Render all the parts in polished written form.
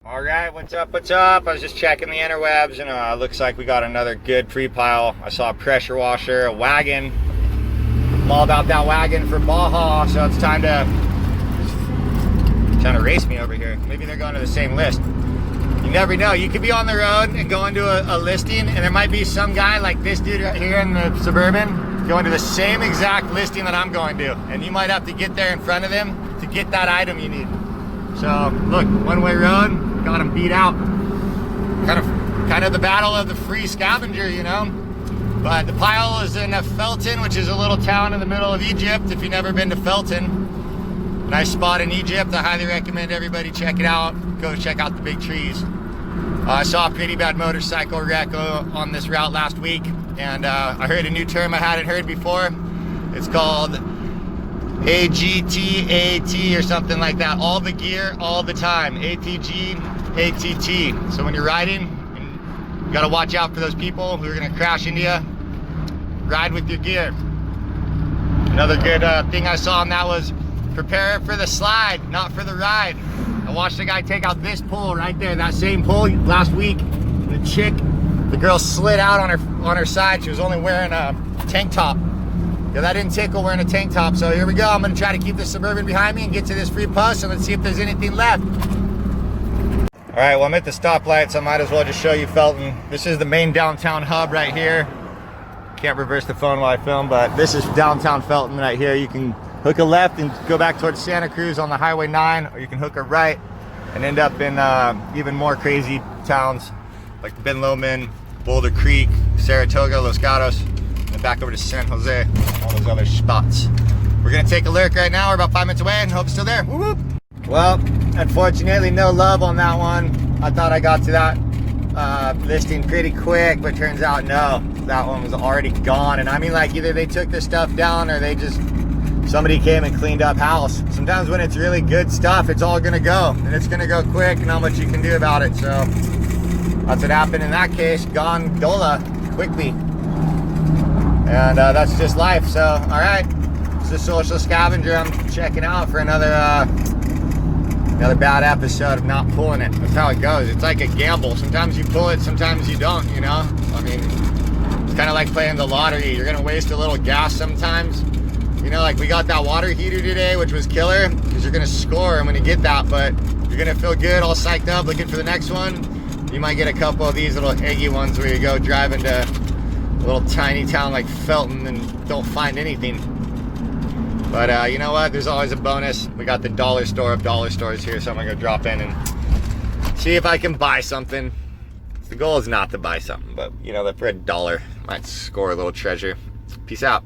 All right, what's up, what's up? I was just checking the interwebs and looks like we got another good pre-pile. I saw a pressure washer, a wagon. I'm all about that wagon for Baja, so it's time to trying to race me over here. Maybe they're going to the same list. You never know. You could be on the road and go into a listing, and there might be some guy like this dude right here in the Suburban going to the same exact listing that I'm going to, and you might have to get there in front of them to get that item you need. So look, one-way road. Got him beat out. Kind of the battle of the free scavenger, you know. But the pile is in Felton, which is a little town in the middle of Egypt. If you've never been to Felton, nice spot in Egypt. I highly recommend everybody check it out. Go check out the big trees. I saw a pretty bad motorcycle wreck on this route last week, and I heard a new term I hadn't heard before. It's called AGT or something like that. All the gear, all the time. ATG, ATT. So when you're riding, you gotta watch out for those people who are gonna crash into you. Ride with your gear. Another good thing I saw on that was prepare for the slide, not for the ride. I watched a guy take out this pole right there, that same pole last week. The girl slid out on her side. She was only wearing a tank top. Yeah, that didn't tickle wearing a tank top. So here we go. I'm gonna try to keep this Suburban behind me and get to this free post, and let's see if there's anything left. All right, well, I'm at the stoplight, so I might as well just show you Felton. This is the main downtown hub right here. Can't reverse the phone while I film, but this is downtown Felton right here. You can hook a left and go back towards Santa Cruz on the Highway 9, or you can hook a right and end up in even more crazy towns like Ben Lomond, Boulder Creek, Saratoga, Los Gatos, and back over to San Jose, all those other spots. We're gonna take a look right now. We're about 5 minutes away and hope it's still there. Whoop, whoop. Well, unfortunately, no love on that one. I thought I got to that listing pretty quick, but turns out no, that one was already gone. And I mean, like, either they took the stuff down or somebody came and cleaned up house. Sometimes when it's really good stuff, it's all gonna go, and it's gonna go quick, and not much you can do about it. So that's what happened in that case. Gone Dola quickly. And that's just life. So, all right, it's the social scavenger I'm checking out for another bad episode of not pulling it. That's how it goes. It's like a gamble. Sometimes you pull it, sometimes you don't, you know? I mean, it's kind of like playing the lottery. You're gonna waste a little gas sometimes. You know, like we got that water heater today, which was killer, because you're gonna score when you get that, but you're gonna feel good, all psyched up, looking for the next one. You might get a couple of these little eggy ones where you go driving to a little tiny town like Felton and don't find anything. But you know what? There's always a bonus. We got the dollar store of dollar stores here, so I'm gonna go drop in and see if I can buy something. The goal is not to buy something, but you know that for $1, might score a little treasure. Peace out.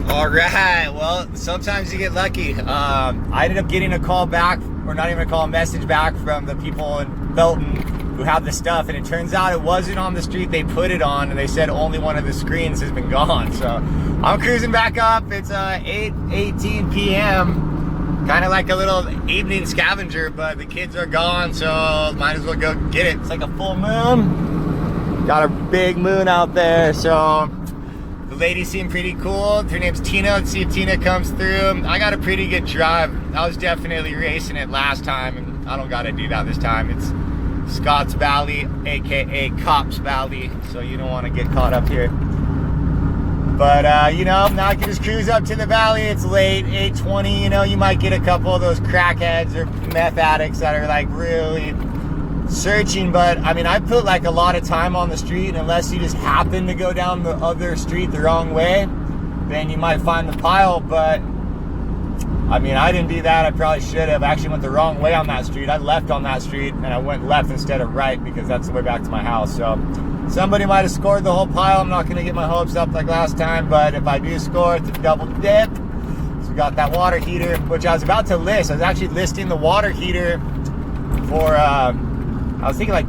All right, well, sometimes you get lucky. I ended up getting a call back, or not even a call, a message back from the people in Felton who have the stuff, and it turns out it wasn't on the street they put it on, and they said only one of the screens has been gone. So I'm cruising back up. It's 8:18 p.m. kind of like a little evening scavenger, but the kids are gone, so might as well go get it. It's like a full moon. Got a big moon out there, so the lady seemed pretty cool. Her name's Tina. Let's see if Tina comes through. I got a pretty good drive. I was definitely racing it last time, and I don't got to do that this time. It's Scotts Valley, aka Cops Valley, so you don't want to get caught up here. But you know, now I can just cruise up to the valley. It's late, 8:20. You know, you might get a couple of those crackheads or meth addicts that are like really searching, but I mean, I put like a lot of time on the street, and unless you just happen to go down the other street the wrong way, then you might find the pile. But I mean, I didn't do that. I probably should have. I actually went the wrong way on that street. I left on that street and I went left instead of right, because that's the way back to my house. So somebody might have scored the whole pile. I'm not going to get my hopes up like last time, but if I do score, it's a double dip. So we got that water heater, which I was about to list. I was actually listing the water heater for I was thinking like,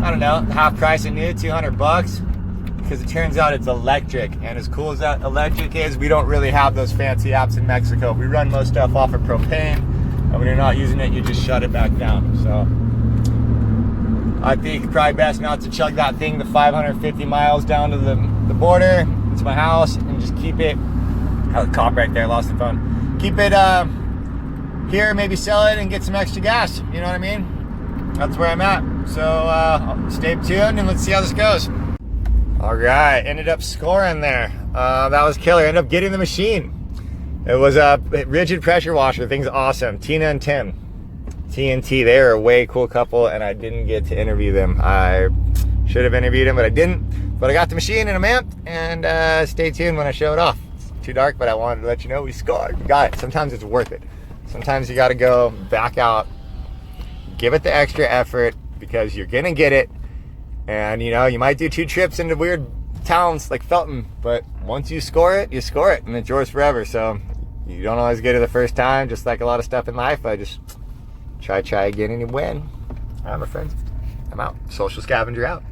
I don't know, half price of new, $200, because it turns out it's electric. And as cool as that electric is, we don't really have those fancy apps in Mexico. We run most stuff off of propane, and when you're not using it, you just shut it back down. So I think probably best not to chug that thing the 550 miles down to the border to my house, and just keep it, oh, the cop right there, lost the phone. Keep it here, maybe sell it and get some extra gas, you know what I mean? that's where I'm at. So stay tuned and let's see how this goes. All right, ended up scoring there. That was killer. Ended up getting the machine. It was a rigid pressure washer. Thing's awesome. Tina and Tim, TNT. They are a way cool couple, and I didn't get to interview them. I should have interviewed them, but I didn't. But I got the machine and I'm amped, and stay tuned when I show it off. It's too dark, but I wanted to let you know we scored. We got it. Sometimes it's worth it. Sometimes you got to go back out, give it the extra effort, because you're gonna get it. And you know, you might do 2 trips into weird towns like Felton, but once you score it, and it's yours forever. So you don't always get it the first time, just like a lot of stuff in life. I just try again and you win. All right, my friends, I'm out. Social Scavenger out.